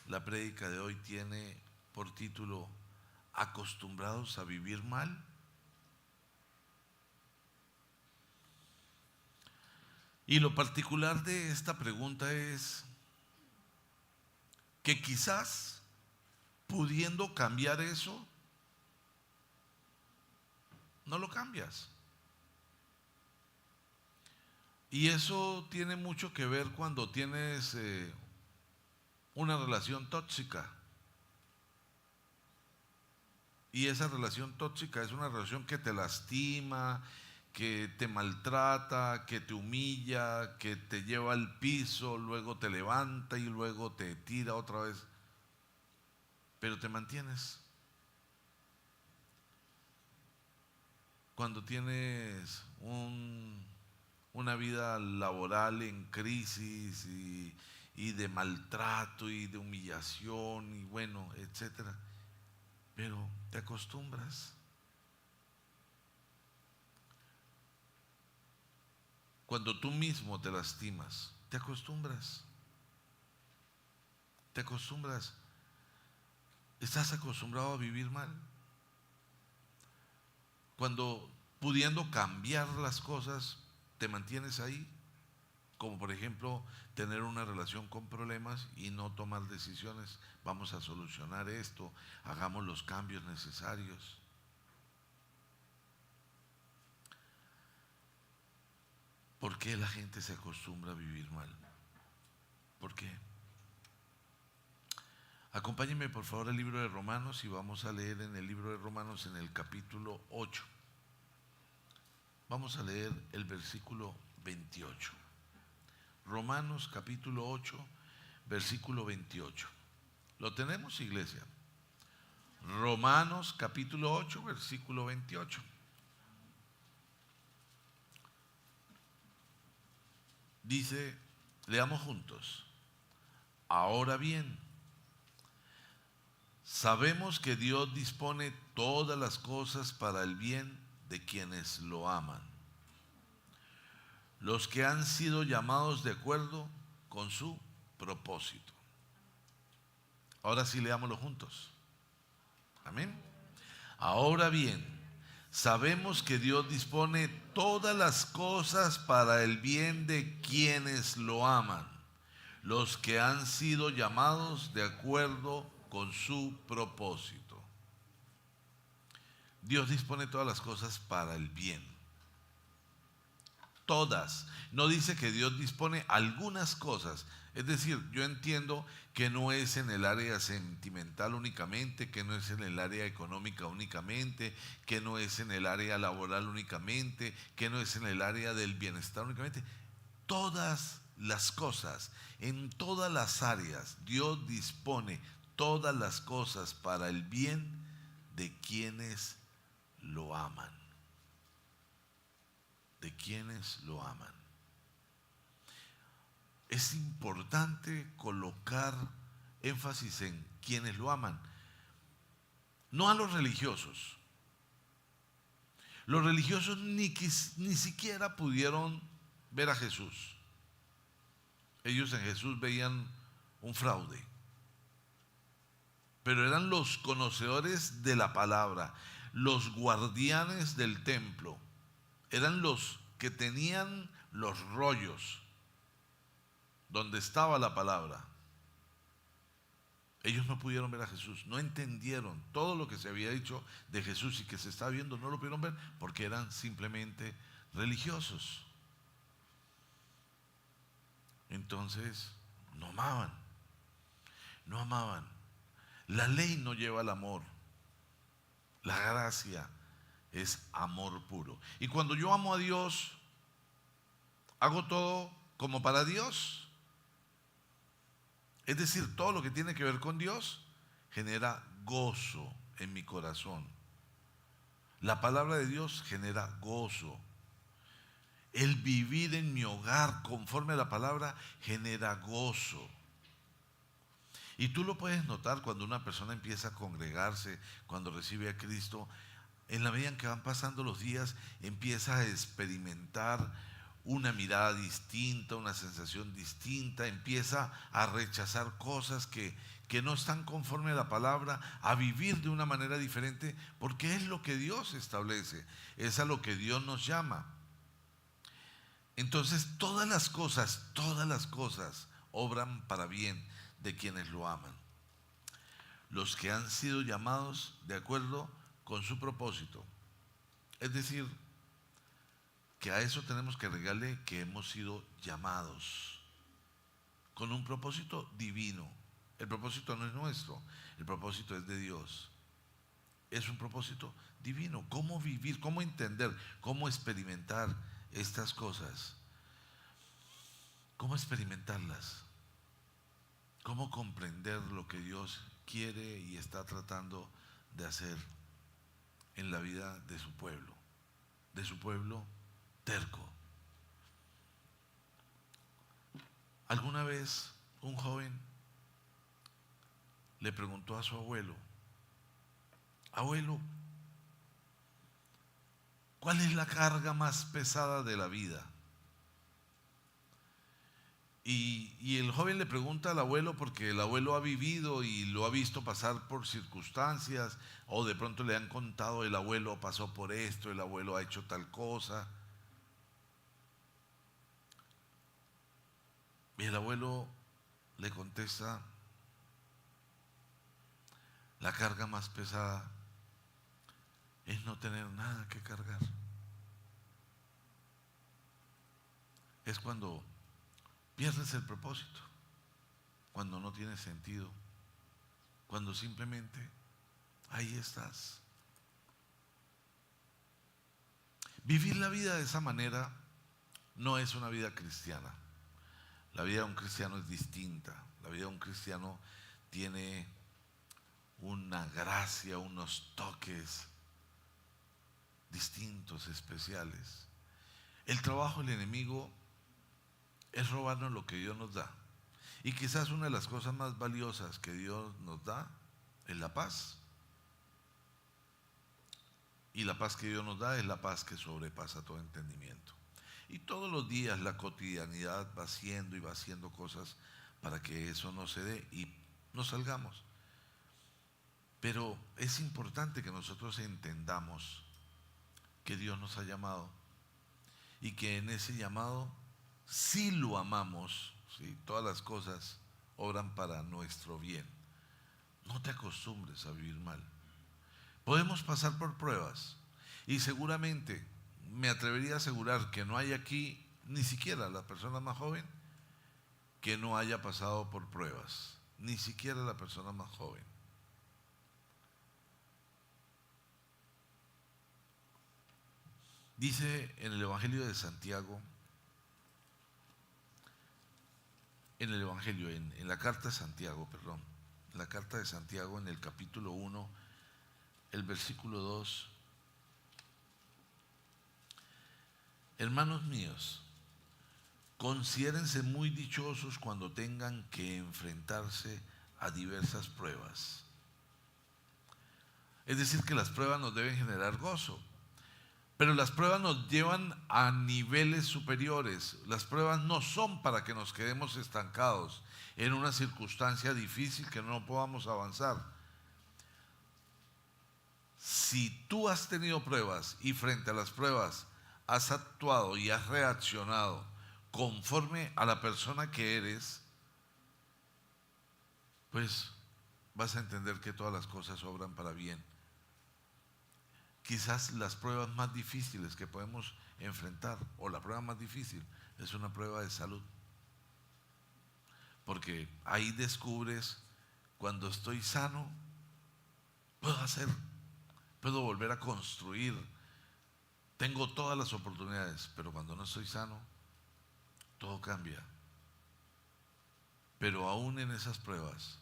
La prédica de hoy tiene por título ¿Acostumbrados a vivir mal? Y lo particular de esta pregunta es que quizás pudiendo cambiar eso, no lo cambias. Y eso tiene mucho que ver cuando tienes una relación tóxica. Y esa relación tóxica es una relación que te lastima, que te maltrata, que te humilla, que te lleva al piso, luego te levanta y luego te tira otra vez. Pero te mantienes. Cuando tienes una vida laboral en crisis y de maltrato y de humillación y bueno, etcétera, pero te acostumbras. Cuando tú mismo te lastimas, te acostumbras. Te acostumbras. Estás acostumbrado a vivir mal. Cuando pudiendo cambiar las cosas, te mantienes ahí. Como por ejemplo, tener una relación con problemas y no tomar decisiones. Vamos a solucionar esto, hagamos los cambios necesarios. ¿Por qué la gente se acostumbra a vivir mal? ¿Por qué? Acompáñenme por favor al libro de Romanos y vamos a leer en el libro de Romanos en el capítulo 8. Vamos a leer el versículo 28. Romanos capítulo 8, versículo 28. ¿Lo tenemos, iglesia? Romanos capítulo 8, versículo 28. Dice, leamos juntos. Ahora bien, sabemos que Dios dispone todas las cosas para el bien de quienes lo aman, los que han sido llamados de acuerdo con su propósito. Ahora sí leámoslo juntos. Amén. Ahora bien, sabemos que Dios dispone todas las cosas para el bien de quienes lo aman, los que han sido llamados de acuerdo con su propósito. Dios dispone todas las cosas para el bien. Todas. No dice que Dios dispone algunas cosas. Es decir, yo entiendo que no es en el área sentimental únicamente, que no es en el área económica únicamente, que no es en el área laboral únicamente, que no es en el área del bienestar únicamente. Todas las cosas, en todas las áreas, Dios dispone todas las cosas para el bien de quienes lo aman. De quienes lo aman. Es importante colocar énfasis en quienes lo aman, no a los religiosos. Los religiosos ni siquiera pudieron ver a Jesús. Ellos en Jesús veían un fraude, pero eran los conocedores de la palabra, los guardianes del templo. Eran los que tenían los rollos donde estaba la palabra. Ellos no pudieron ver a Jesús, no entendieron todo lo que se había dicho de Jesús y que se estaba viendo, no lo pudieron ver porque eran simplemente religiosos. Entonces, no amaban, no amaban. La ley no lleva al amor, la gracia es amor puro. Y cuando yo amo a Dios, hago todo como para Dios. Es decir, todo lo que tiene que ver con Dios genera gozo en mi corazón. La palabra de Dios genera gozo. El vivir en mi hogar conforme a la palabra genera gozo. Y tú lo puedes notar cuando una persona empieza a congregarse, cuando recibe a Cristo. En la medida en que van pasando los días, empieza a experimentar una mirada distinta, una sensación distinta, empieza a rechazar cosas que no están conforme a la palabra, a vivir de una manera diferente, porque es lo que Dios establece, es a lo que Dios nos llama. Entonces todas las cosas obran para bien de quienes lo aman. Los que han sido llamados de acuerdo con su propósito. Es decir, que a eso tenemos que agregarle que hemos sido llamados con un propósito divino. El propósito no es nuestro, el propósito es de Dios. Es un propósito divino. ¿Cómo vivir, cómo entender, cómo experimentar estas cosas? ¿Cómo experimentarlas? ¿Cómo comprender lo que Dios quiere y está tratando de hacer en la vida de su pueblo terco? Alguna vez un joven le preguntó a su abuelo: abuelo, ¿cuál es la carga más pesada de la vida? Y el joven le pregunta al abuelo porque el abuelo ha vivido y lo ha visto pasar por circunstancias, o de pronto le han contado: el abuelo pasó por esto, el abuelo ha hecho tal cosa. Y el abuelo le contesta: la carga más pesada es no tener nada que cargar. Es cuando pierdes el propósito, cuando no tiene sentido, cuando simplemente ahí estás. Vivir la vida de esa manera no es una vida cristiana. La vida de un cristiano es distinta. La vida de un cristiano tiene una gracia, unos toques distintos, especiales. El trabajo del enemigo es robarnos lo que Dios nos da. Y quizás una de las cosas más valiosas que Dios nos da es la paz. Y la paz que Dios nos da es la paz que sobrepasa todo entendimiento. Y todos los días la cotidianidad va haciendo cosas para que eso no se dé y no salgamos. Pero es importante que nosotros entendamos que Dios nos ha llamado y que en ese llamado sí lo amamos, ¿sí? Todas las cosas obran para nuestro bien. No te acostumbres a vivir mal. Podemos pasar por pruebas y seguramente me atrevería a asegurar que no hay aquí, ni siquiera la persona más joven, que no haya pasado por pruebas, ni siquiera la persona más joven. Dice en el Evangelio de Santiago, en la carta de Santiago, en la carta de Santiago, en el capítulo 1, el versículo 2: hermanos míos, considérense muy dichosos cuando tengan que enfrentarse a diversas pruebas. Es decir, que las pruebas nos deben generar gozo. Pero las pruebas nos llevan a niveles superiores. Las pruebas no son para que nos quedemos estancados en una circunstancia difícil que no podamos avanzar. Si tú has tenido pruebas y frente a las pruebas has actuado y has reaccionado conforme a la persona que eres, pues vas a entender que todas las cosas obran para bien. Quizás las pruebas más difíciles que podemos enfrentar, o la prueba más difícil, es una prueba de salud. Porque ahí descubres: cuando estoy sano, puedo volver a construir, tengo todas las oportunidades, pero cuando no estoy sano, todo cambia. Pero aún en esas pruebas,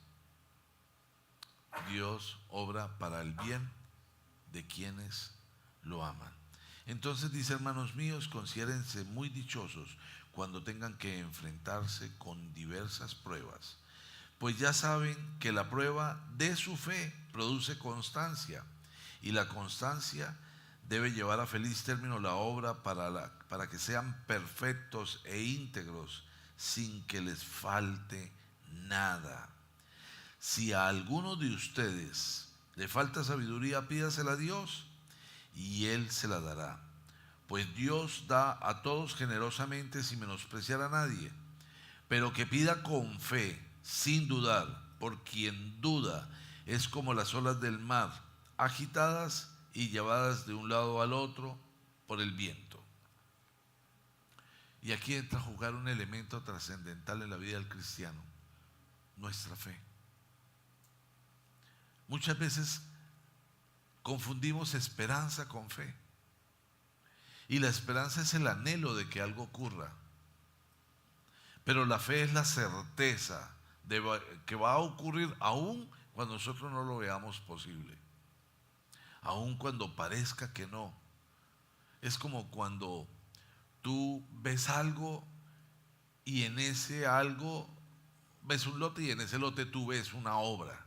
Dios obra para el bien de quienes lo aman. Entonces dice: hermanos míos, considérense muy dichosos cuando tengan que enfrentarse con diversas pruebas, pues ya saben que la prueba de su fe produce constancia, y la constancia debe llevar a feliz término la obra para que sean perfectos e íntegros, sin que les falte nada. Si a alguno de ustedes le falta sabiduría, pídasela a Dios y Él se la dará. Pues Dios da a todos generosamente sin menospreciar a nadie. Pero que pida con fe, sin dudar, por quien duda es como las olas del mar, agitadas y llevadas de un lado al otro por el viento. Y aquí entra a jugar un elemento trascendental en la vida del cristiano: nuestra fe. Muchas veces confundimos esperanza con fe. Y la esperanza es el anhelo de que algo ocurra. Pero la fe es la certeza de que va a ocurrir aún cuando nosotros no lo veamos posible. Aún cuando parezca que no. Es como cuando tú ves algo y en ese algo ves un lote y en ese lote tú ves una obra.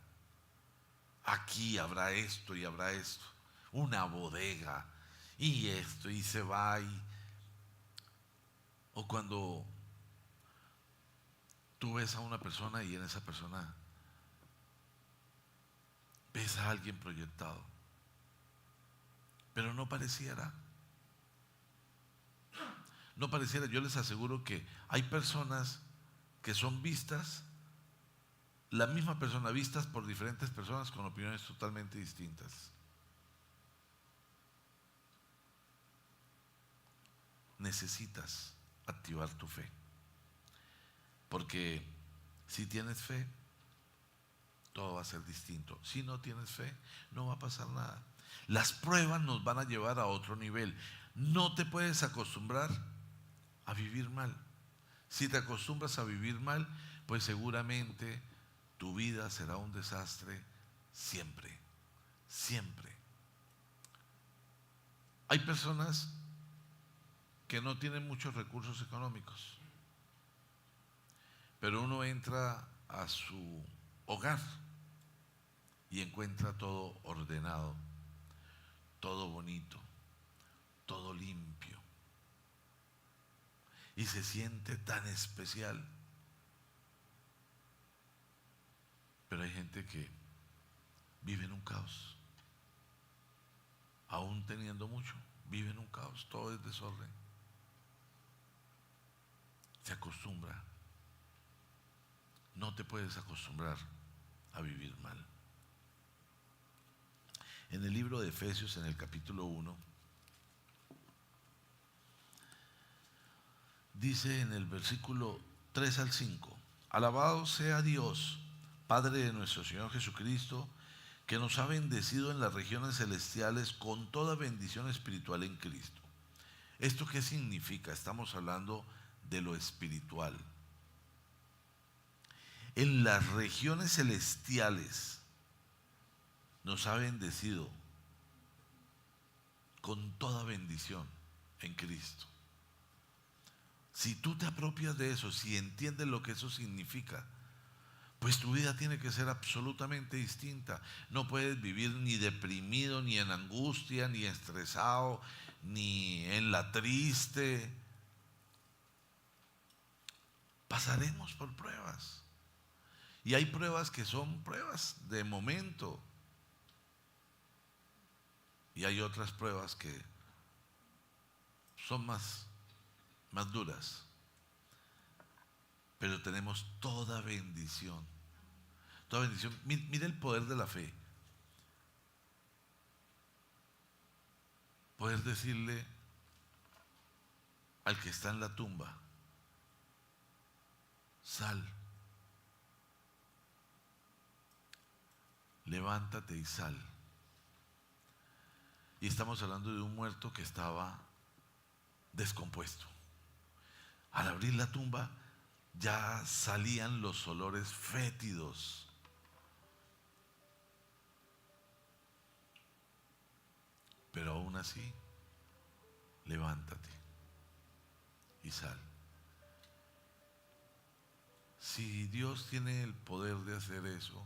Aquí habrá esto y habrá esto. Una bodega y esto y se va. O cuando tú ves a una persona y en esa persona ves a alguien proyectado, pero no pareciera. No pareciera. Yo les aseguro que hay personas que son vistas, la misma persona, vistas por diferentes personas con opiniones totalmente distintas. Necesitas activar tu fe, porque si tienes fe, todo va a ser distinto. Si no tienes fe, no va a pasar nada. Las pruebas nos van a llevar a otro nivel. No te puedes acostumbrar a vivir mal. Si te acostumbras a vivir mal, pues seguramente tu vida será un desastre siempre, siempre. Hay personas que no tienen muchos recursos económicos, pero uno entra a su hogar y encuentra todo ordenado, todo bonito, todo limpio, y se siente tan especial. Pero hay gente que vive en un caos, aún teniendo mucho, vive en un caos, todo es desorden. Se acostumbra. No te puedes acostumbrar a vivir mal. En el libro de Efesios, en el capítulo 1, dice en el versículo 3 al 5: alabado sea Dios, Padre de nuestro Señor Jesucristo, que nos ha bendecido en las regiones celestiales con toda bendición espiritual en Cristo. ¿Esto qué significa? Estamos hablando de lo espiritual. En las regiones celestiales nos ha bendecido con toda bendición en Cristo. Si tú te apropias de eso, si entiendes lo que eso significa, pues tu vida tiene que ser absolutamente distinta. No puedes vivir ni deprimido, ni en angustia, ni estresado, ni en la triste. Pasaremos por pruebas. Y hay pruebas que son pruebas de momento. Y hay otras pruebas que son más duras. Pero tenemos toda bendición. Toda bendición. Mire el poder de la fe. Poder decirle al que está en la tumba: sal, levántate y sal. Y estamos hablando de un muerto que estaba descompuesto. Al abrir la tumba ya salían los olores fétidos. Pero aún así, levántate y sal. Si Dios tiene el poder de hacer eso,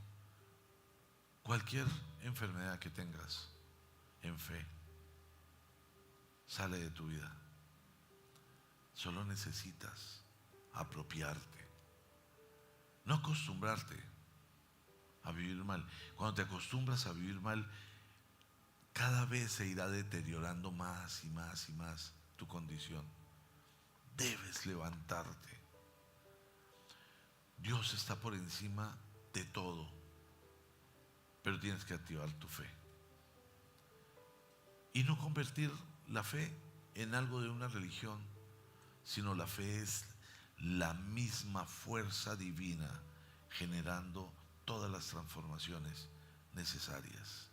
cualquier enfermedad que tengas, en fe, sale de tu vida. Solo necesitas apropiarte, no acostumbrarte a vivir mal. Cuando te acostumbras a vivir mal, cada vez se irá deteriorando más y más y más tu condición. Debes levantarte. Dios está por encima de todo, pero tienes que activar tu fe y no convertir la fe en algo de una religión, sino la fe es la misma fuerza divina generando todas las transformaciones necesarias.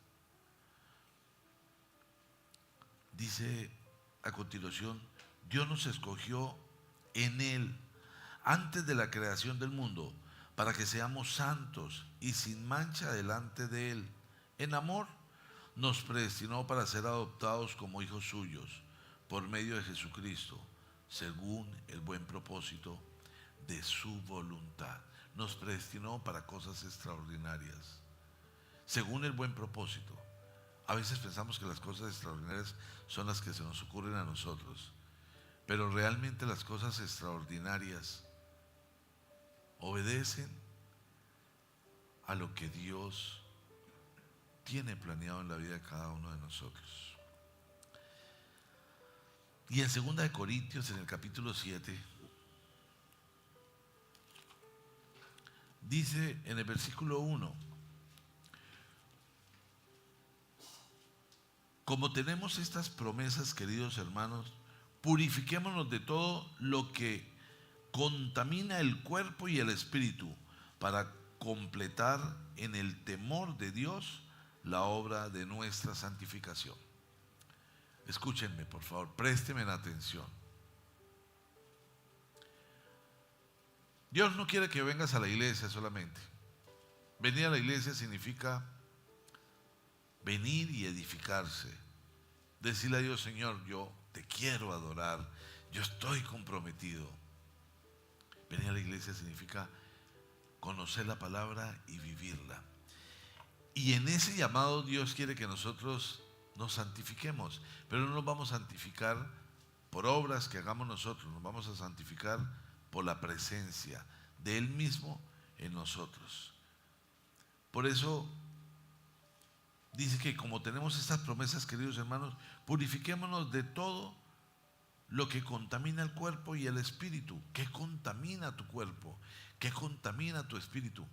Dice a continuación, Dios nos escogió en Él antes de la creación del mundo para que seamos santos y sin mancha delante de Él. En amor nos predestinó para ser adoptados como hijos suyos por medio de Jesucristo, según el buen propósito de su voluntad. Nos predestinó para cosas extraordinarias, según el buen propósito. A veces pensamos que las cosas extraordinarias son las que se nos ocurren a nosotros, pero realmente las cosas extraordinarias obedecen a lo que Dios tiene planeado en la vida de cada uno de nosotros. Y en 2 Corintios, en el capítulo 7, dice en el versículo 1: como tenemos estas promesas, queridos hermanos, purifiquémonos de todo lo que contamina el cuerpo y el espíritu, para completar en el temor de Dios la obra de nuestra santificación. Escúchenme, por favor, préstenme atención. Dios no quiere que vengas a la iglesia solamente. Venir a la iglesia significa venir y edificarse. Decirle a Dios: Señor, yo te quiero adorar, yo estoy comprometido. Venir a la iglesia significa conocer la palabra y vivirla. Y en ese llamado Dios quiere que nosotros nos santifiquemos, pero no nos vamos a santificar por obras que hagamos nosotros, nos vamos a santificar por la presencia de Él mismo en nosotros. Por eso dice que como tenemos estas promesas, queridos hermanos, purifiquémonos de todo lo que contamina el cuerpo y el espíritu. ¿Qué contamina tu cuerpo? ¿Qué contamina tu espíritu?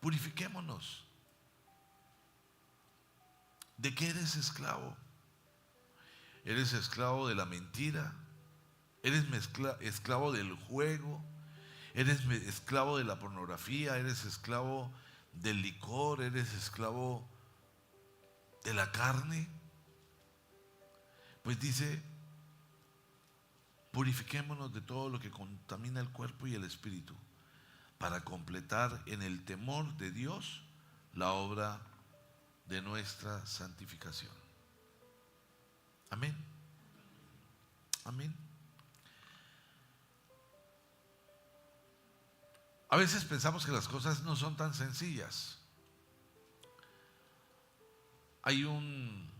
Purifiquémonos. ¿De qué eres esclavo? ¿Eres esclavo de la mentira? ¿Eres esclavo del juego? ¿Eres esclavo de la pornografía? ¿Eres esclavo del licor? ¿Eres esclavo de la carne? Pues dice: purifiquémonos de todo lo que contamina el cuerpo y el espíritu, para completar en el temor de Dios la obra de nuestra santificación. Amén. Amén. A veces pensamos que las cosas no son tan sencillas. Hay un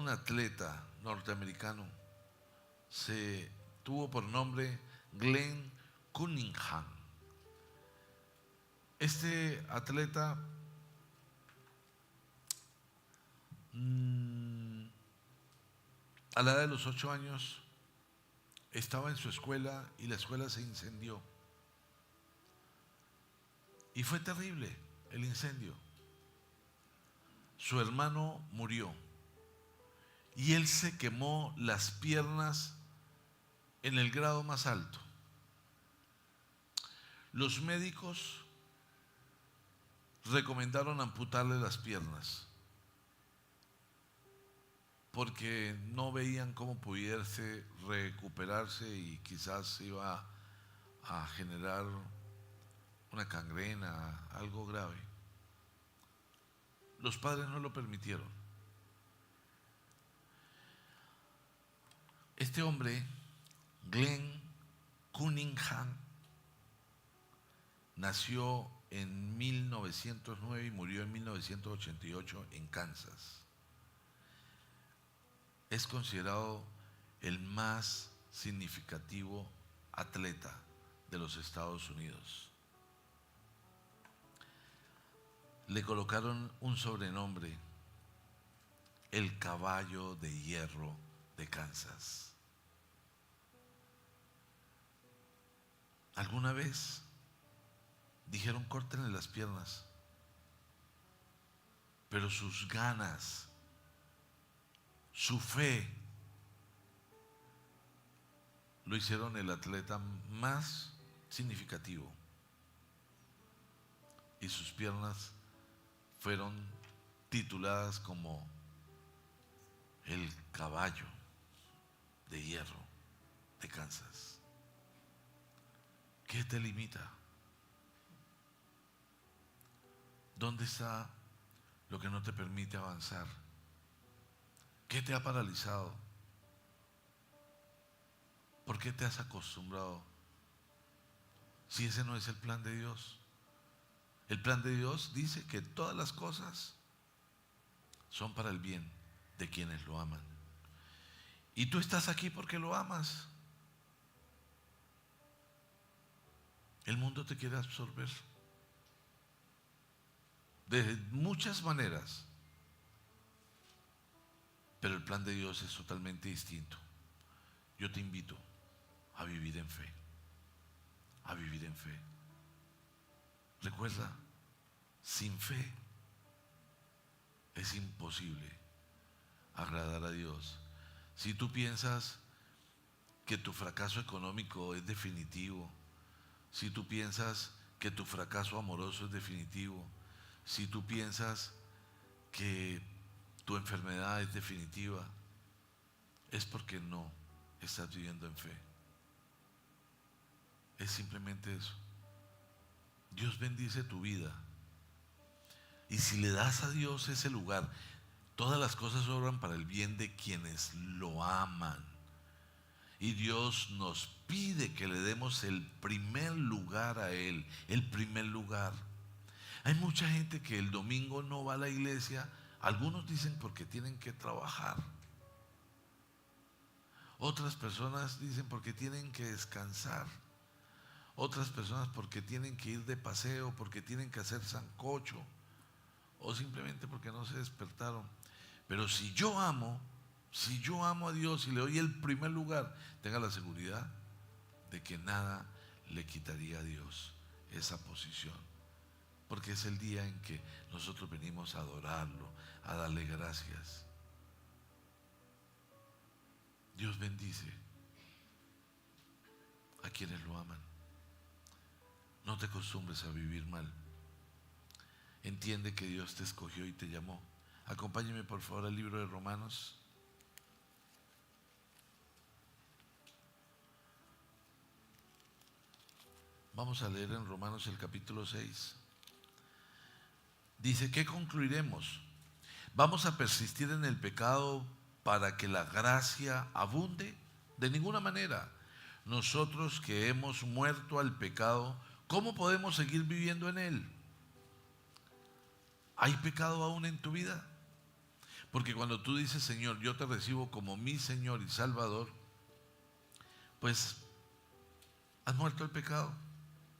atleta norteamericano, se tuvo por nombre Glenn Cunningham. Este atleta a la edad de los 8 años estaba en su escuela y la escuela se incendió. Y fue terrible el incendio. Su hermano murió y él se quemó las piernas en el grado más alto. Los médicos recomendaron amputarle las piernas porque no veían cómo pudiese recuperarse y quizás iba a generar una gangrena, algo grave. Los padres no lo permitieron. Este hombre, Glenn Cunningham, nació en 1909 y murió en 1988 en Kansas. es considerado el más significativo atleta de los Estados Unidos. Le colocaron un sobrenombre: el caballo de hierro de Kansas. ¿Alguna vez dijeron córtenle las piernas? Pero sus ganas, su fe, lo hicieron el atleta más significativo. Y sus piernas fueron tituladas como el caballo de hierro de Kansas. ¿Qué te limita? ¿Dónde está lo que no te permite avanzar? ¿Qué te ha paralizado? ¿Por qué te has acostumbrado? Si ese no es el plan de Dios. El plan de Dios dice que todas las cosas son para el bien de quienes lo aman. Y tú estás aquí porque lo amas. El mundo te quiere absorber de muchas maneras, pero el plan de Dios es totalmente distinto. Yo te invito a vivir en fe, a vivir en fe. Recuerda, sin fe es imposible agradar a Dios. Si tú piensas que tu fracaso económico es definitivo, si tú piensas que tu fracaso amoroso es definitivo, si tú piensas que tu enfermedad es definitiva, es porque no estás viviendo en fe. Es simplemente eso. Dios bendice tu vida. Y si le das a Dios ese lugar, todas las cosas obran para el bien de quienes lo aman. Y Dios nos pide que le demos el primer lugar a Él, el primer lugar. Hay mucha gente que el domingo no va a la iglesia. Algunos dicen porque tienen que trabajar. Otras personas dicen porque tienen que descansar. Otras personas porque tienen que ir de paseo, porque tienen que hacer sancocho, o simplemente porque no se despertaron. Pero si yo amo a Dios y le doy el primer lugar, tenga la seguridad de que nada le quitaría a Dios esa posición. Porque es el día en que nosotros venimos a adorarlo, a darle gracias. Dios bendice a quienes lo aman. No te acostumbres a vivir mal. Entiende que Dios te escogió y te llamó. Acompáñeme por favor al libro de Romanos. Vamos a leer en Romanos el capítulo 6. Dice, ¿qué concluiremos? ¿Vamos a persistir en el pecado para que la gracia abunde? De ninguna manera. Nosotros que hemos muerto al pecado, ¿cómo podemos seguir viviendo en él? ¿Hay pecado aún en tu vida? Porque cuando tú dices, Señor, yo te recibo como mi Señor y Salvador, pues has muerto al pecado.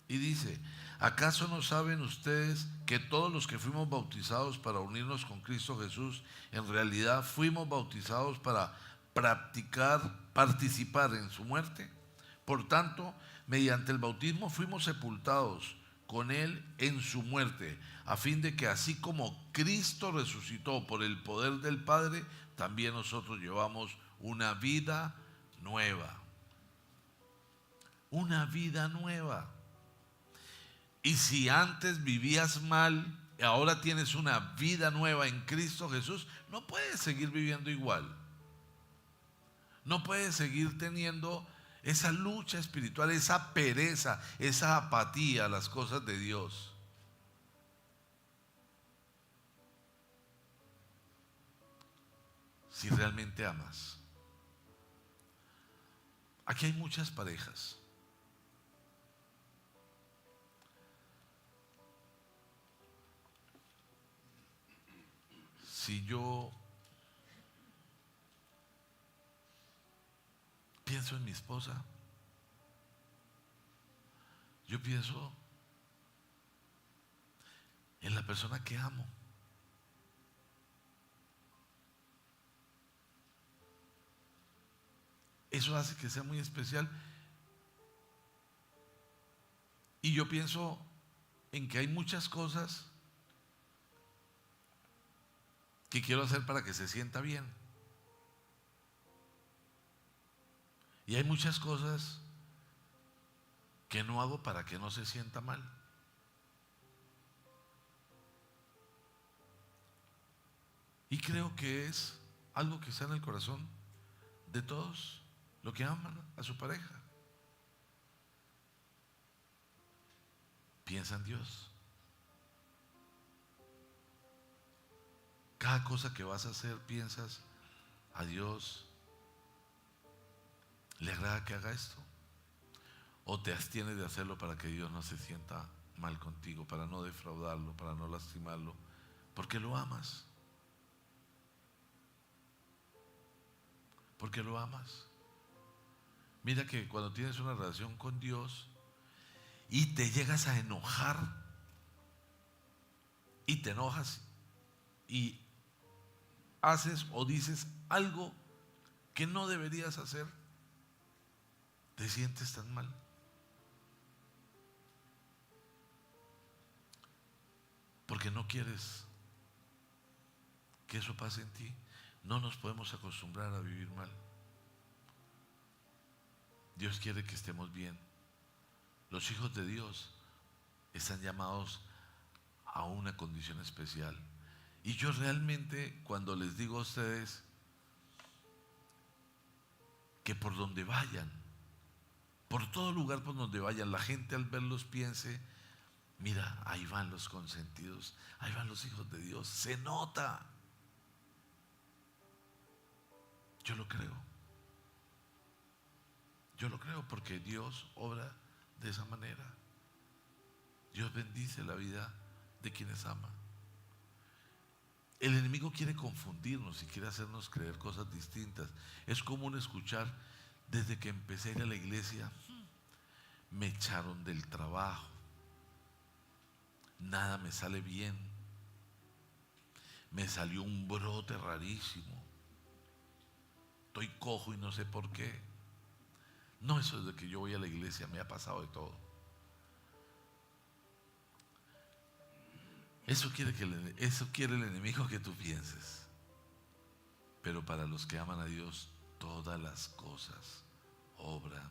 Y dice, ¿acaso no saben ustedes que todos los que fuimos bautizados para unirnos con Cristo Jesús, en realidad fuimos bautizados para participar en su muerte? Por tanto, mediante el bautismo fuimos sepultados con Él en su muerte, a fin de que así como Cristo resucitó por el poder del Padre, también nosotros llevamos una vida nueva. Una vida nueva. Y si antes vivías mal, ahora tienes una vida nueva en Cristo Jesús, no puedes seguir viviendo igual. No puedes seguir teniendo esa lucha espiritual, esa pereza, esa apatía a las cosas de Dios. Si realmente amas. Aquí hay muchas parejas. Si yo pienso en mi esposa, yo pienso en la persona que amo. Eso hace que sea muy especial. Y yo pienso en que hay muchas cosas que quiero hacer para que se sienta bien. Y hay muchas cosas que no hago para que no se sienta mal. Y creo que es algo que está en el corazón de todos los que aman a su pareja. Piensa en Dios. Cada cosa que vas a hacer, piensas a Dios. ¿Le agrada que haga esto? ¿O te abstienes de hacerlo para que Dios no se sienta mal contigo, para no defraudarlo, para no lastimarlo? Porque lo amas. Porque lo amas. Mira que cuando tienes una relación con Dios y te llegas a enojar y te enojas y haces o dices algo que no deberías hacer, te sientes tan mal. Porque no quieres que eso pase en ti. No nos podemos acostumbrar a vivir mal. Dios quiere que estemos bien. Los hijos de Dios están llamados a una condición especial. Y yo realmente, cuando les digo a ustedes que por donde vayan, por todo lugar por donde vayan, la gente al verlos piense: mira, ahí van los consentidos, ahí van los hijos de Dios, se nota. Yo lo creo. Yo lo creo porque Dios obra de esa manera. Dios bendice la vida de quienes ama. El enemigo quiere confundirnos y quiere hacernos creer cosas distintas. Es común escuchar: desde que empecé a ir a la iglesia, me echaron del trabajo, nada me sale bien, me salió un brote rarísimo, estoy cojo y no sé por qué. No, eso desde que yo voy a la iglesia me ha pasado de todo. Eso quiere el enemigo que tú pienses. Pero para los que aman a Dios, todas las cosas obran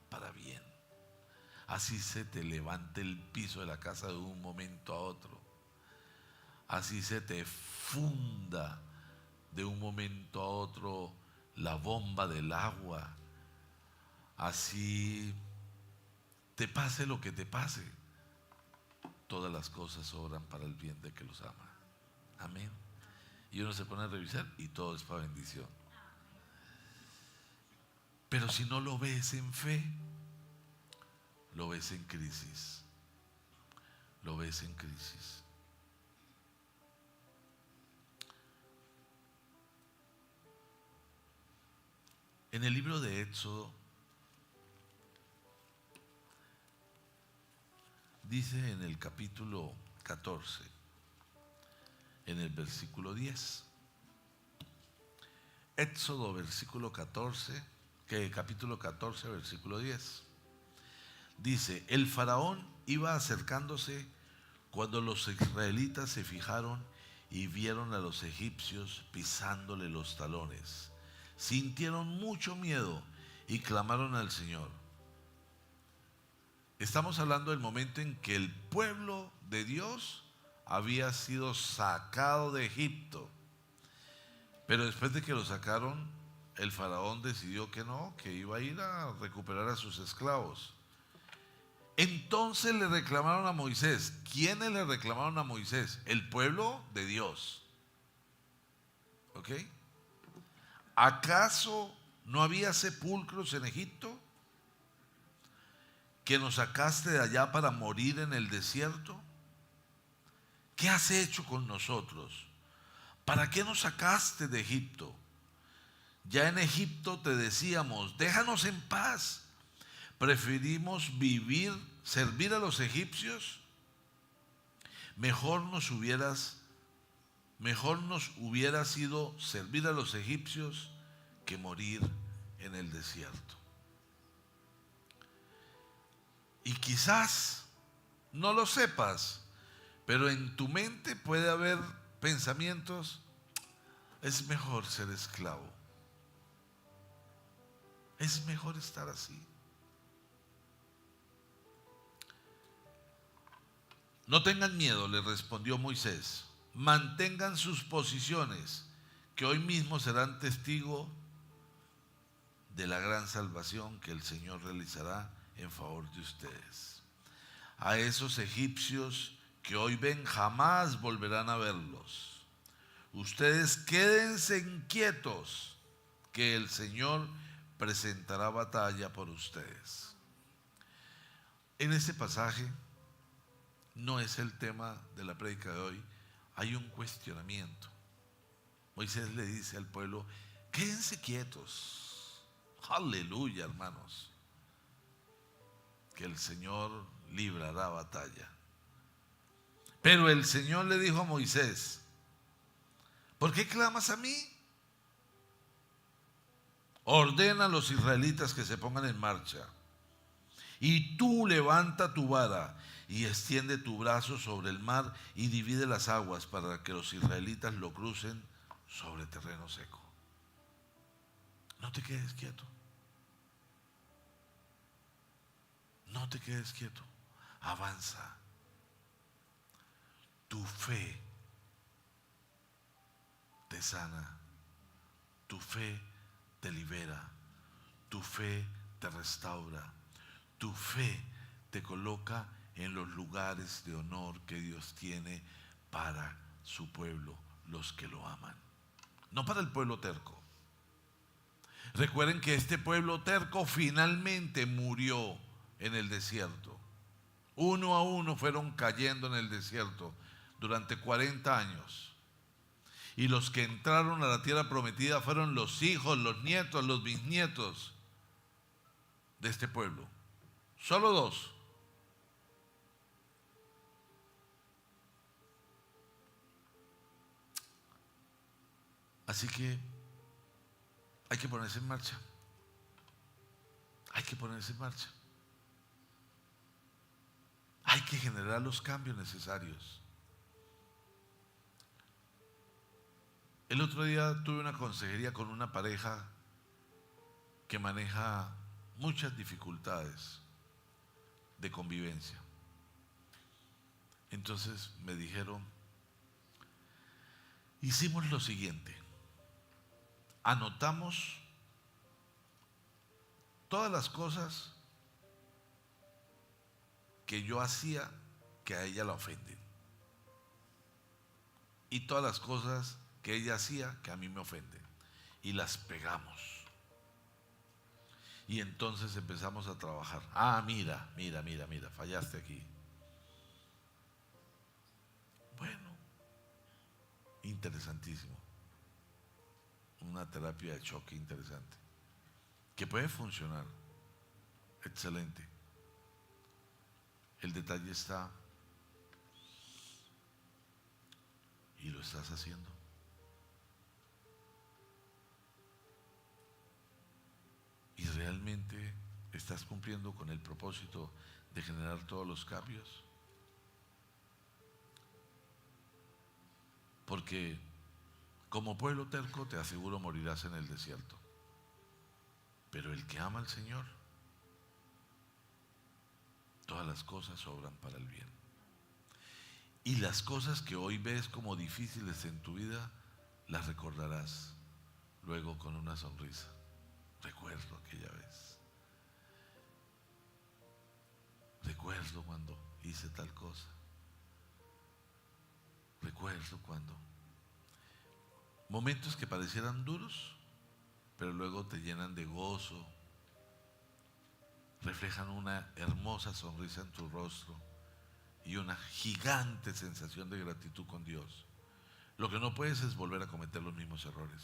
para bien. Así se te levante el piso de la casa de un momento a otro. Así se te funda de un momento a otro la bomba del agua. Así te pase lo que te pase, todas las cosas obran para el bien de que los ama. Amén. Y uno se pone a revisar y todo es para bendición. Pero si no lo ves en fe, lo ves en crisis. Lo ves en crisis. En el libro de Éxodo dice en el capítulo 14, en el versículo 10. Éxodo capítulo 14, versículo 10. Dice: el faraón iba acercándose cuando los israelitas se fijaron y vieron a los egipcios pisándole los talones. Sintieron mucho miedo y clamaron al Señor. Estamos hablando del momento en que el pueblo de Dios había sido sacado de Egipto. Pero después de que lo sacaron, el faraón decidió que no, que iba a ir a recuperar a sus esclavos. Entonces le reclamaron a Moisés. ¿Quiénes le reclamaron a Moisés? El pueblo de Dios. ¿Ok? ¿Acaso no había sepulcros en Egipto? ¿Que nos sacaste de allá para morir en el desierto? ¿Qué has hecho con nosotros? ¿Para qué nos sacaste de Egipto? Ya en Egipto te decíamos, déjanos en paz. Preferimos servir a los egipcios. Mejor nos hubiera sido servir a los egipcios que morir en el desierto. Y quizás no lo sepas, pero en tu mente puede haber pensamientos: es mejor ser esclavo, es mejor estar así. No tengan miedo, le respondió Moisés, mantengan sus posiciones, que hoy mismo serán testigo de la gran salvación que el Señor realizará en favor de ustedes. A esos egipcios que hoy ven jamás volverán a verlos. Ustedes quédense inquietos, que el Señor presentará batalla por ustedes. En este pasaje, no es el tema de la prédica de hoy, hay un cuestionamiento. Moisés le dice al pueblo: quédense quietos. Aleluya, hermanos, que el Señor librará batalla. Pero el Señor le dijo a Moisés: ¿por qué clamas a mí? Ordena a los israelitas que se pongan en marcha. Y tú levanta tu vara y extiende tu brazo sobre el mar y divide las aguas para que los israelitas lo crucen sobre terreno seco. No te quedes quieto. No te quedes quieto. Avanza. Tu fe te sana. Tu fe te libera. Tu fe te restaura. Tu fe te coloca en los lugares de honor que Dios tiene para su pueblo, los que lo aman. No para el pueblo terco. Recuerden que este pueblo terco finalmente murió en el desierto. Uno a uno fueron cayendo en el desierto durante 40 años. Y los que entraron a la tierra prometida fueron los hijos, los nietos, los bisnietos de este pueblo. Solo 2. Así que hay que ponerse en marcha. Hay que ponerse en marcha. Hay que generar los cambios necesarios. El otro día tuve una consejería con una pareja que maneja muchas dificultades de convivencia. Entonces me dijeron, hicimos lo siguiente: anotamos todas las cosas que yo hacía que a ella la ofenden, y todas las cosas que ella hacía que a mí me ofenden, y las pegamos. Y entonces empezamos a trabajar. Mira, fallaste aquí. Bueno, interesantísimo. Una terapia de choque interesante, que puede funcionar. Excelente. El detalle está, y lo estás haciendo. ¿Y realmente estás cumpliendo con el propósito de generar todos los cambios? Porque como pueblo terco, te aseguro, morirás en el desierto. Pero el que ama al Señor, todas las cosas obran para el bien. Y las cosas que hoy ves como difíciles en tu vida, las recordarás luego con una sonrisa. Recuerdo aquella vez. Recuerdo cuando hice tal cosa. Recuerdo cuando. Momentos que parecieran duros, pero luego te llenan de gozo, reflejan una hermosa sonrisa en tu rostro y una gigante sensación de gratitud con Dios. Lo que no puedes es volver a cometer los mismos errores.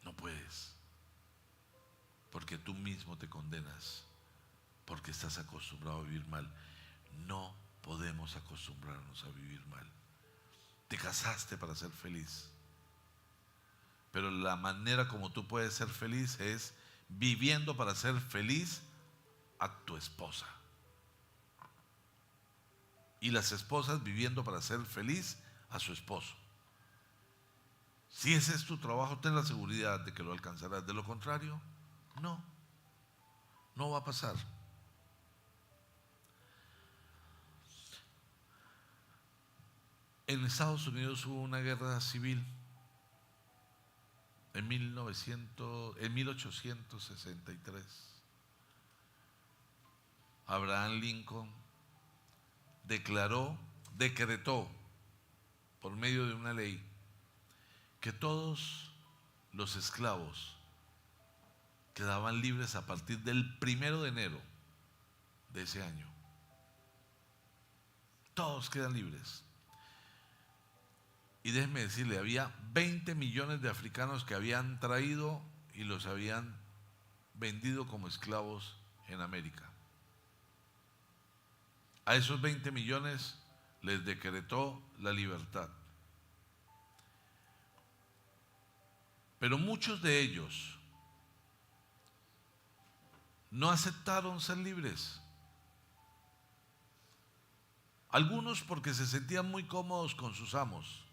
No puedes, porque tú mismo te condenas, porque estás acostumbrado a vivir mal. No podemos acostumbrarnos a vivir mal. Te casaste para ser feliz, pero la manera como tú puedes ser feliz es viviendo para ser feliz a tu esposa, y las esposas viviendo para ser feliz a su esposo. Si ese es tu trabajo, ten la seguridad de que lo alcanzarás. De lo contrario, no va a pasar. En Estados Unidos hubo una guerra civil en 1863. Abraham Lincoln decretó por medio de una ley que todos los esclavos quedaban libres a partir del 1 de enero de ese año. Todos quedan libres. Y déjenme decirle, había 20 millones de africanos que habían traído y los habían vendido como esclavos en América. A esos 20 millones les decretó la libertad. Pero muchos de ellos no aceptaron ser libres. Algunos porque se sentían muy cómodos con sus amos.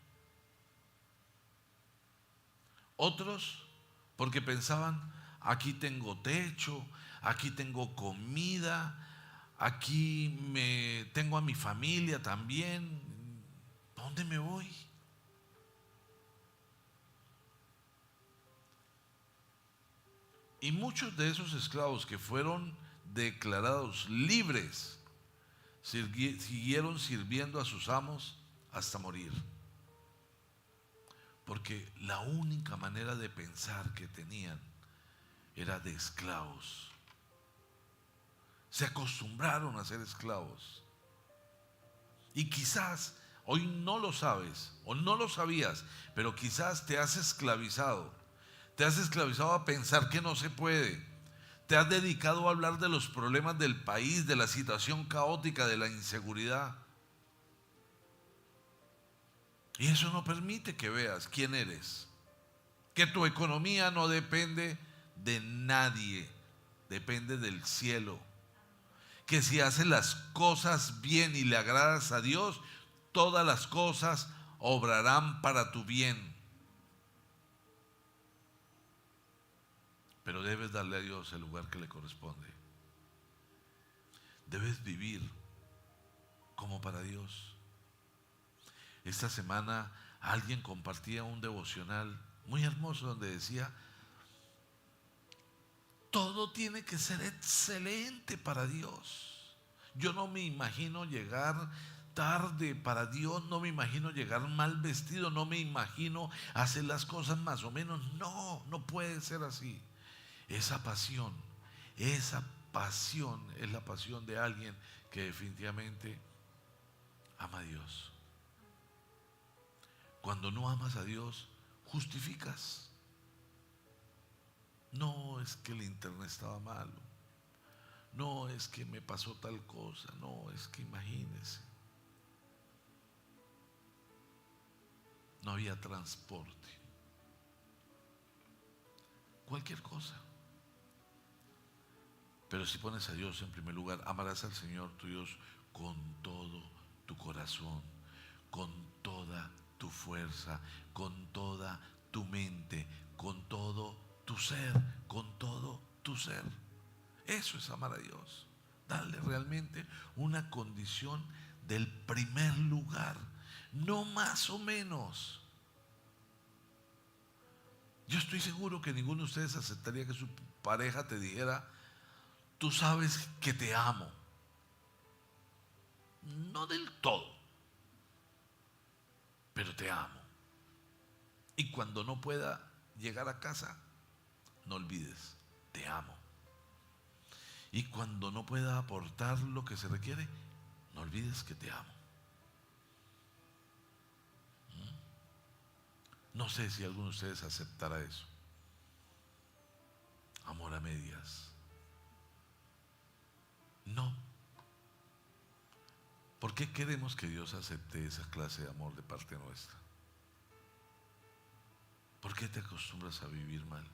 Otros porque pensaban, aquí tengo techo, aquí tengo comida, aquí tengo a mi familia también. ¿Dónde me voy? Y muchos de esos esclavos que fueron declarados libres siguieron sirviendo a sus amos hasta morir. Porque la única manera de pensar que tenían era de esclavos. Se acostumbraron a ser esclavos. Y quizás hoy no lo sabes o no lo sabías, pero quizás te has esclavizado. Te has esclavizado a pensar que no se puede. Te has dedicado a hablar de los problemas del país, de la situación caótica, de la inseguridad. Y eso no permite que veas quién eres. Que tu economía no depende de nadie, depende del cielo. Que si haces las cosas bien y le agradas a Dios, todas las cosas obrarán para tu bien. Pero debes darle a Dios el lugar que le corresponde. Debes vivir como para Dios. Esta semana alguien compartía un devocional muy hermoso donde decía: todo tiene que ser excelente para Dios. Yo no me imagino llegar tarde para Dios, no me imagino llegar mal vestido, no me imagino hacer las cosas más o menos. No puede ser así. Esa pasión es la pasión de alguien que definitivamente ama a Dios. Cuando no amas a Dios, justificas. No, es que el internet estaba malo. No, es que me pasó tal cosa. No, es que imagínese. No había transporte. Cualquier cosa. Pero si pones a Dios en primer lugar, amarás al Señor tu Dios con todo tu corazón, con toda tu fuerza, con toda tu mente, con todo tu ser, con todo tu ser. Eso es amar a Dios. Darle realmente una condición del primer lugar, no más o menos. Yo estoy seguro que ninguno de ustedes aceptaría que su pareja te dijera: tú sabes que te amo. No del todo, pero te amo. Y cuando no pueda llegar a casa, no olvides, te amo. Y cuando no pueda aportar lo que se requiere, no olvides que te amo. No sé si alguno de ustedes aceptará eso. amor a medias. No. ¿Por qué queremos que Dios acepte esa clase de amor de parte nuestra? ¿Por qué te acostumbras a vivir mal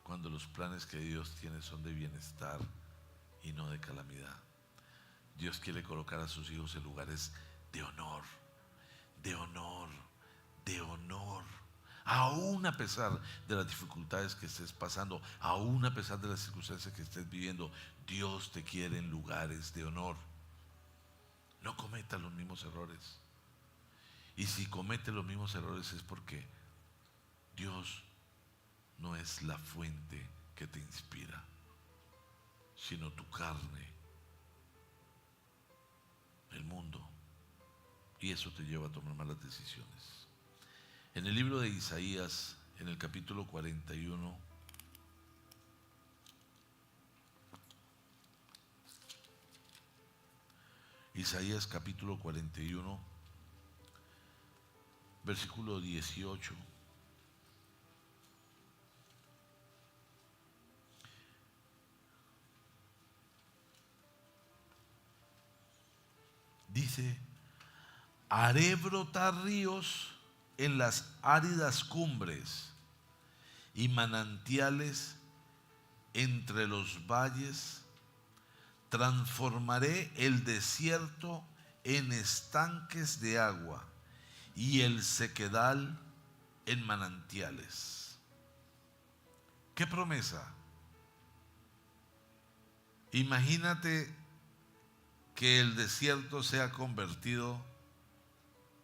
cuando los planes que Dios tiene son de bienestar y no de calamidad? Dios quiere colocar a sus hijos en lugares de honor, de honor, de honor. Aún a pesar de las dificultades que estés pasando, aún a pesar de las circunstancias que estés viviendo, Dios te quiere en lugares de honor. No cometas los mismos errores. Y si cometes los mismos errores es porque Dios no es la fuente que te inspira, sino tu carne, el mundo. Y eso te lleva a tomar malas decisiones. En el libro de Isaías, en el capítulo 41, Isaías capítulo 41, versículo 18. Dice: haré brotar ríos en las áridas cumbres y manantiales entre los valles. Transformaré el desierto en estanques de agua y el sequedal en manantiales. ¿Qué promesa? Imagínate que el desierto sea convertido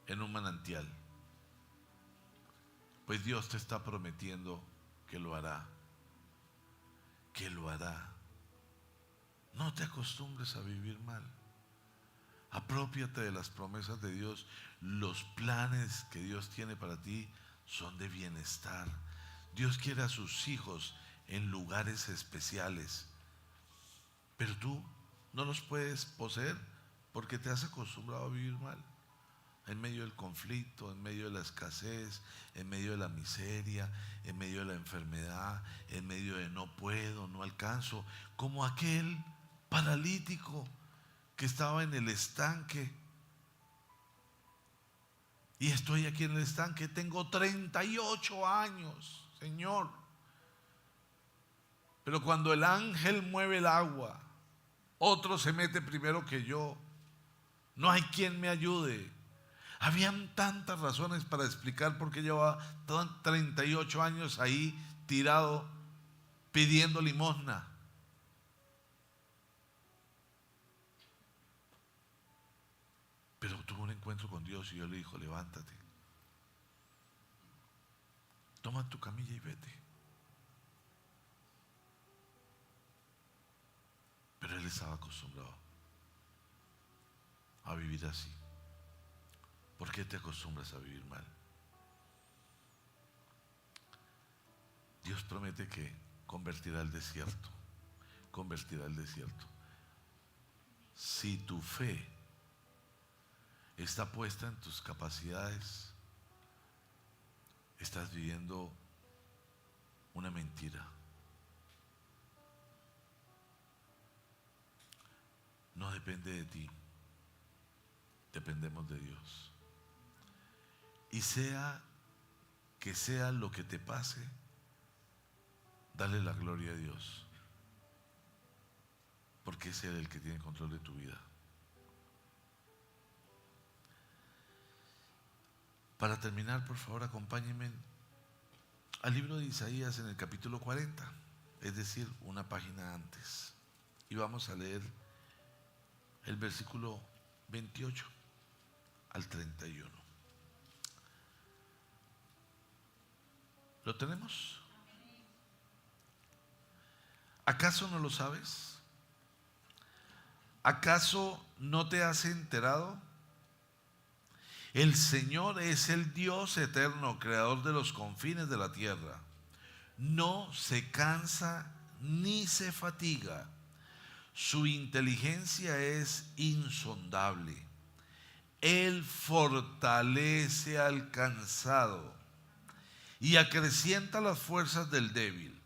en un manantial. Pues Dios te está prometiendo que lo hará, que lo hará. No te acostumbres a vivir mal. Aprópiate de las promesas de Dios. Los planes que Dios tiene para ti son de bienestar. Dios quiere a sus hijos en lugares especiales, pero tú no los puedes poseer porque te has acostumbrado a vivir mal. En medio del conflicto, en medio de la escasez, en medio de la miseria, en medio de la enfermedad, en medio de no puedo, no alcanzo, como aquel paralítico que estaba en el estanque. Y estoy aquí en el estanque, tengo 38 años, Señor. Pero cuando el ángel mueve el agua, otro se mete primero que yo. No hay quien me ayude. Habían tantas razones para explicar por qué llevaba 38 años ahí tirado pidiendo limosna. Pero tuvo un encuentro con Dios y Dios le dijo: levántate, toma tu camilla y vete. Pero él estaba acostumbrado a vivir así. ¿Por qué te acostumbras a vivir mal? Dios promete que convertirá el desierto. Convertirá el desierto. Si tu fe está puesta en tus capacidades, estás viviendo una mentira. No depende de ti, dependemos de Dios. Y sea que sea lo que te pase, dale la gloria a Dios, porque es Él el que tiene control de tu vida. Para terminar, por favor, acompáñenme al libro de Isaías en el capítulo 40, es decir, una página antes. Y vamos a leer el versículo 28 al 31. ¿Lo tenemos? ¿Acaso no lo sabes? ¿Acaso no te has enterado? El Señor es el Dios eterno, creador de los confines de la tierra. No se cansa ni se fatiga. Su inteligencia es insondable. Él fortalece al cansado y acrecienta las fuerzas del débil.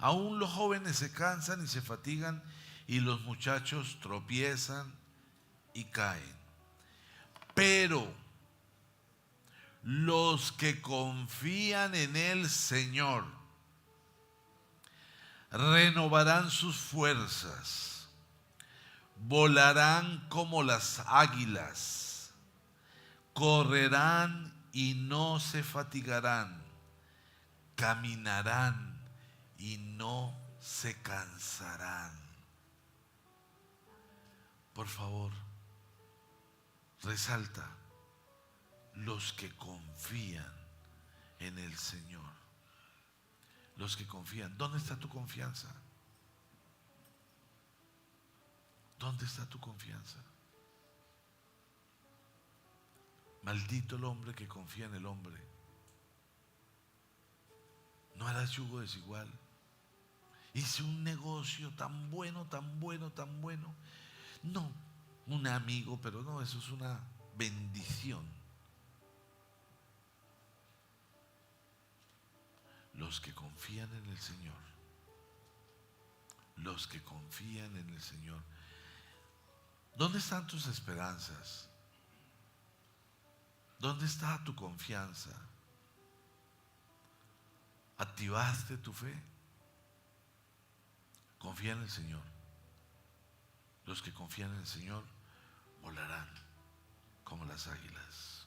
Aún los jóvenes se cansan y se fatigan, y los muchachos tropiezan y caen. Pero los que confían en el Señor renovarán sus fuerzas, volarán como las águilas, correrán y no se fatigarán, caminarán y no se cansarán. Por favor, resalta: los que confían en el Señor. Los que confían. ¿Dónde está tu confianza? ¿Dónde está tu confianza? Maldito el hombre que confía en el hombre. No harás yugo desigual. Hice un negocio tan bueno, tan bueno, tan bueno. No, un amigo, pero no, eso es una bendición. Los que confían en el Señor. Los que confían en el Señor. ¿Dónde están tus esperanzas? ¿Dónde está tu confianza? ¿Activaste tu fe? Confía en el Señor. Los que confían en el Señor volarán como las águilas.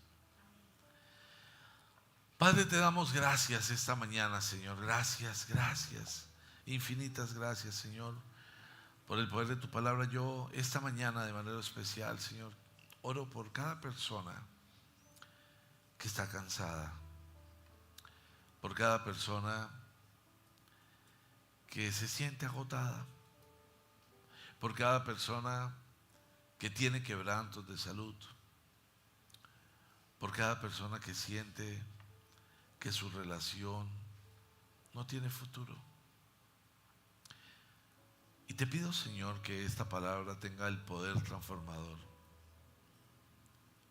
Padre, te damos gracias esta mañana, Señor. Gracias, gracias. Infinitas gracias, Señor, por el poder de tu palabra. Yo esta mañana de manera especial, Señor, oro por cada persona que está cansada, por cada persona que se siente agotada, por cada persona que tiene quebrantos de salud, por cada persona que siente que su relación no tiene futuro. Y te pido, Señor, que esta palabra tenga el poder transformador,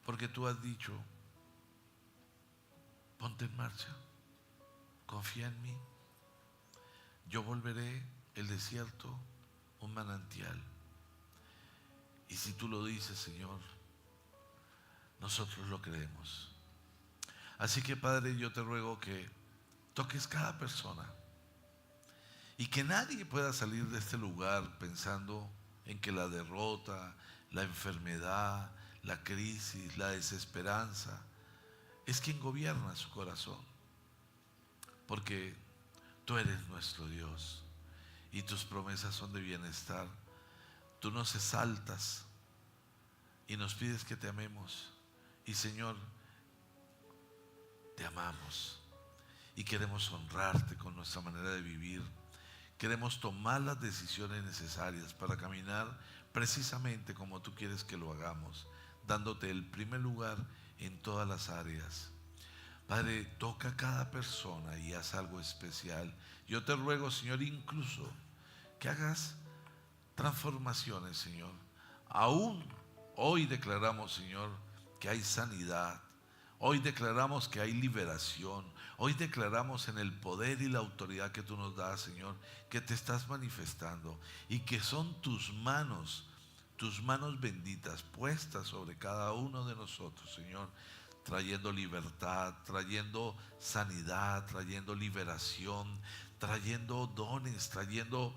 porque tú has dicho: ponte en marcha, confía en mí, yo volveré el desierto un manantial. Y si tú lo dices, Señor, nosotros lo creemos. Así que, Padre, yo te ruego que toques cada persona y que nadie pueda salir de este lugar pensando en que la derrota, la enfermedad, la crisis, la desesperanza es quien gobierna su corazón, porque tú eres nuestro Dios y tus promesas son de bienestar. Tú nos exaltas y nos pides que te amemos, y Señor, te amamos y queremos honrarte con nuestra manera de vivir. Queremos tomar las decisiones necesarias para caminar precisamente como tú quieres que lo hagamos, dándote el primer lugar en todas las áreas. Padre, toca a cada persona y haz algo especial. Yo te ruego, Señor, incluso que hagas transformaciones, Señor. Aún hoy declaramos, Señor, que hay sanidad. Hoy declaramos que hay liberación. Hoy declaramos en el poder y la autoridad que tú nos das, Señor, que te estás manifestando y que son tus manos benditas puestas sobre cada uno de nosotros, Señor, trayendo libertad, trayendo sanidad, trayendo liberación, trayendo dones, trayendo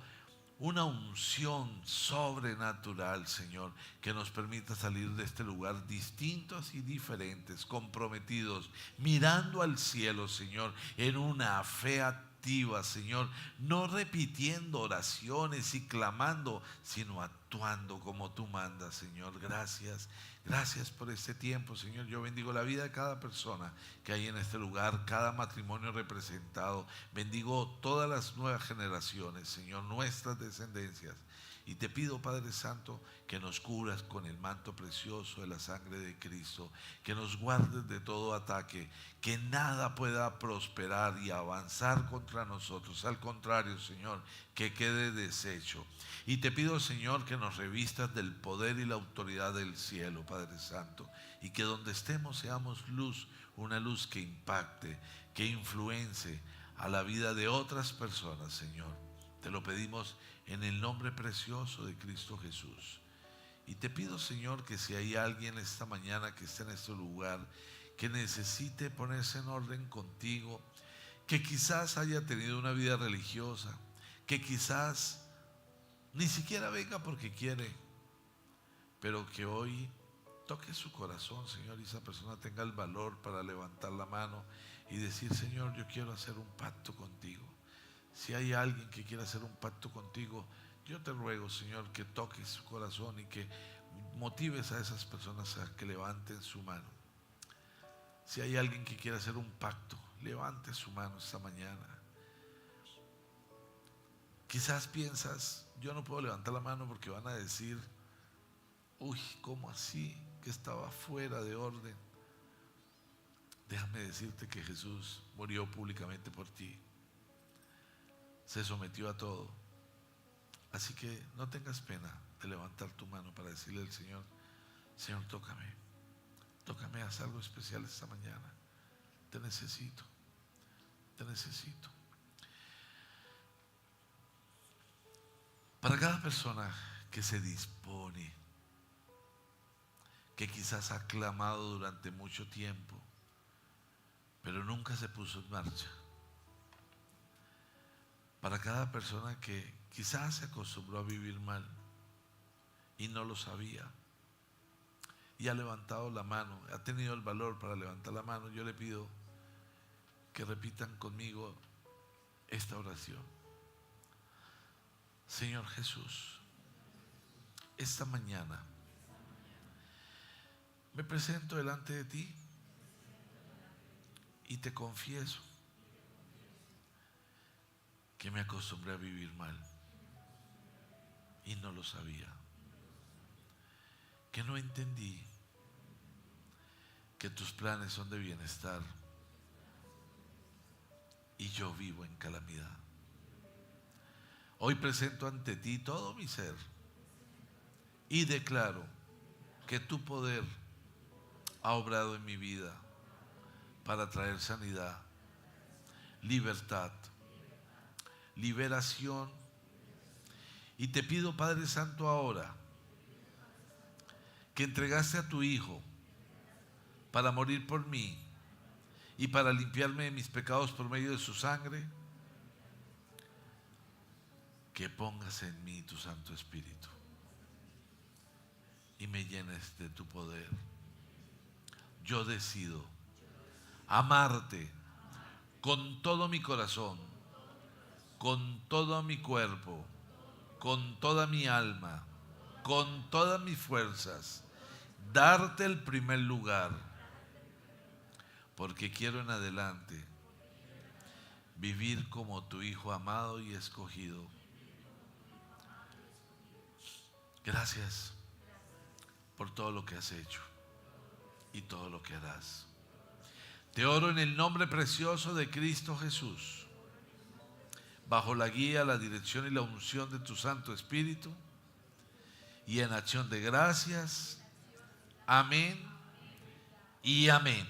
una unción sobrenatural, Señor, que nos permita salir de este lugar distintos y diferentes, comprometidos, mirando al cielo, Señor, en una fe activa, Señor, no repitiendo oraciones y clamando, sino actuando como tú mandas, Señor. Gracias. Gracias por este tiempo, Señor. Yo bendigo la vida de cada persona que hay en este lugar, cada matrimonio representado. Bendigo todas las nuevas generaciones, Señor, nuestras descendencias. Y te pido, Padre Santo, que nos cubras con el manto precioso de la sangre de Cristo, que nos guardes de todo ataque, que nada pueda prosperar y avanzar contra nosotros. Al contrario, Señor, que quede deshecho. Y te pido, Señor, que nos revistas del poder y la autoridad del cielo, Padre Santo, y que donde estemos seamos luz, una luz que impacte, que influencie a la vida de otras personas, Señor. Te lo pedimos en el nombre precioso de Cristo Jesús. Y te pido, Señor, que si hay alguien esta mañana que esté en este lugar, que necesite ponerse en orden contigo, que quizás haya tenido una vida religiosa, que quizás ni siquiera venga porque quiere, pero que hoy toque su corazón, Señor, y esa persona tenga el valor para levantar la mano y decir: Señor, yo quiero hacer un pacto contigo. Si hay alguien que quiera hacer un pacto contigo, yo te ruego, Señor, que toques su corazón y que motives a esas personas a que levanten su mano. Si hay alguien que quiera hacer un pacto, levante su mano esta mañana. Quizás piensas: yo no puedo levantar la mano porque van a decir: uy, ¿cómo así? Que estaba fuera de orden. Déjame decirte que Jesús murió públicamente por ti. Se sometió a todo. Así que no tengas pena de levantar tu mano para decirle al Señor: Señor, tócame. Tócame, haz algo especial esta mañana. Te necesito. Te necesito. Para cada persona que se dispone, que quizás ha clamado durante mucho tiempo, pero nunca se puso en marcha. Para cada persona que quizás se acostumbró a vivir mal y no lo sabía, y ha levantado la mano, ha tenido el valor para levantar la mano, yo le pido que repitan conmigo esta oración. Señor Jesús, esta mañana me presento delante de ti y te confieso que me acostumbré a vivir mal y no lo sabía, que no entendí que tus planes son de bienestar y yo vivo en calamidad. Hoy presento ante ti todo mi ser y declaro que tu poder ha obrado en mi vida para traer sanidad, libertad, liberación. Y te pido, Padre Santo, ahora que entregaste a tu Hijo para morir por mí y para limpiarme de mis pecados por medio de su sangre, que pongas en mí tu Santo Espíritu y me llenes de tu poder. Yo decido amarte con todo mi corazón, con todo mi cuerpo, con toda mi alma, con todas mis fuerzas, darte el primer lugar, porque quiero en adelante vivir como tu Hijo amado y escogido. Gracias por todo lo que has hecho y todo lo que harás. Te oro en el nombre precioso de Cristo Jesús, bajo la guía, la dirección y la unción de tu Santo Espíritu, y en acción de gracias. Amén y amén.